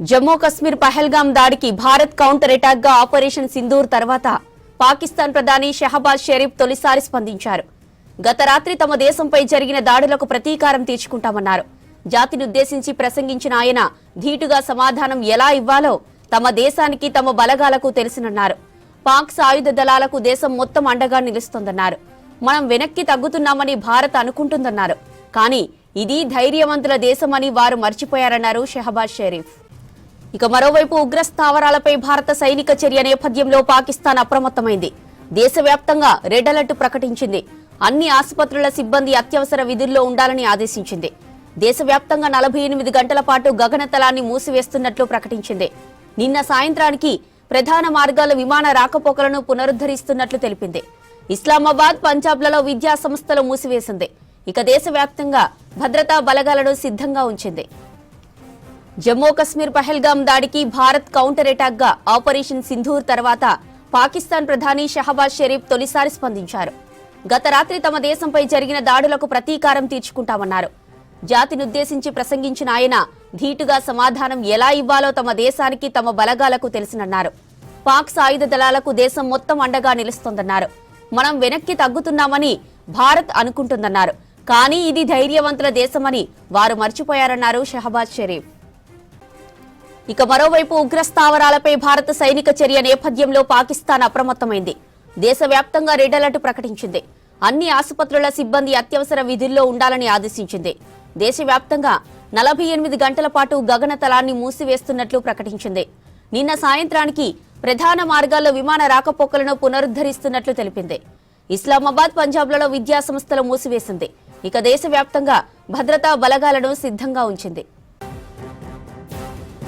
జమ్మూ కశ్మీర్ పహల్గాం దాడికి Bharat counter attack గా operation Sindoor తర్వాత పాకిస్తాన్ ప్రధాని షహబాజ్ షరీఫ్ తొలిసారి స్పందించారు. గత రాత్రి తమ దేశంపై జరిగిన దాడులకు ప్రతీకారం తీర్చుకుంటామన్నారు. జాతినుద్దేశించి ప్రసంగించిన ఆయన ధీటుగా సమాధానం ఎలా ఇవ్వాలో తమ దేశానికి తమ బలగాలకు తెలుసునన్నారు. పాక్ సాయుధ దళాలకు దేశం మొత్తం అండగా నిలుస్తోందన్నారు. మనం వెనక్కి తగ్గుతున్నామని భారత్ అనుకుంటుందన్నారు. కానీ ఇది ధైర్యవంతుల దేశమని వారు మర్చిపోయారన్నారు షహబాజ్ షరీఫ్. ఇక మరోవైపు ఉగ్ర స్థావరాలపై భారత సైనిక చర్య నేపథ్యంలో పాకిస్తాన్ అప్రమత్తమైంది. దేశవ్యాప్తంగా రెడ్ అలర్ట్ ప్రకటించింది. అన్ని ఆసుపత్రుల సిబ్బంది అత్యవసర విధుల్లో ఉండాలని ఆదేశించింది. దేశవ్యాప్తంగా 48 గంటల పాటు గగనతలాన్ని మూసివేస్తున్నట్లు ప్రకటించింది. నిన్న సాయంత్రానికి ప్రధాన మార్గాల విమాన రాకపోకలను పునరుద్ధరిస్తున్నట్లు తెలిపింది. ఇస్లామాబాద్, పంజాబ్లలో విద్యా సంస్థలు మూసివేసింది. ఇక దేశవ్యాప్తంగా భద్రతా బలగాలను సిద్ధంగా ఉంచింది. జమ్మూ కశ్మీర్ పహల్గాం దాడికి భారత్ కౌంటర్ అటాక్ గా ఆపరేషన్ సింధూర్ తర్వాత పాకిస్తాన్ ప్రధాని షహబాజ్ షరీఫ్ తొలిసారి స్పందించారు. గత రాత్రి తమ దేశంపై జరిగిన దాడులకు ప్రతీకారం తీర్చుకుంటామన్నారు. జాతినుద్దేశించి ప్రసంగించిన ఆయన ధీటుగా సమాధానం ఎలా ఇవ్వాలో తమ దేశానికి తమ బలగాలకు తెలుసునన్నారు. పాక్ సాయుధ దళాలకు దేశం మొత్తం అండగా నిలుస్తోందన్నారు. మనం వెనక్కి తగ్గుతున్నామని భారత్ అనుకుంటుందన్నారు. కానీ ఇది ధైర్యవంతుల దేశమని వారు మర్చిపోయారన్నారు షహబాజ్ షరీఫ్. ఇక మరోవైపు ఉగ్ర స్థావరాలపై భారత సైనిక చర్య నేపథ్యంలో పాకిస్తాన్ అప్రమత్తమైంది. దేశవ్యాప్తంగా రెడ్ అలర్ట్ ప్రకటించింది. అన్ని ఆసుపత్రుల సిబ్బంది అత్యవసర విధుల్లో ఉండాలని ఆదేశించింది. దేశవ్యాప్తంగా 48 గంటల పాటు గగనతలాన్ని మూసివేస్తున్నట్లు ప్రకటించింది. నిన్న సాయంత్రానికి ప్రధాన మార్గాల్లో విమాన రాకపోకలను పునరుద్ధరిస్తున్నట్లు తెలిపింది. ఇస్లామాబాద్, పంజాబ్లలో విద్యా సంస్థలు మూసివేసింది. ఇక దేశవ్యాప్తంగా భద్రతా బలగాలను సిద్ధంగా ఉంచింది.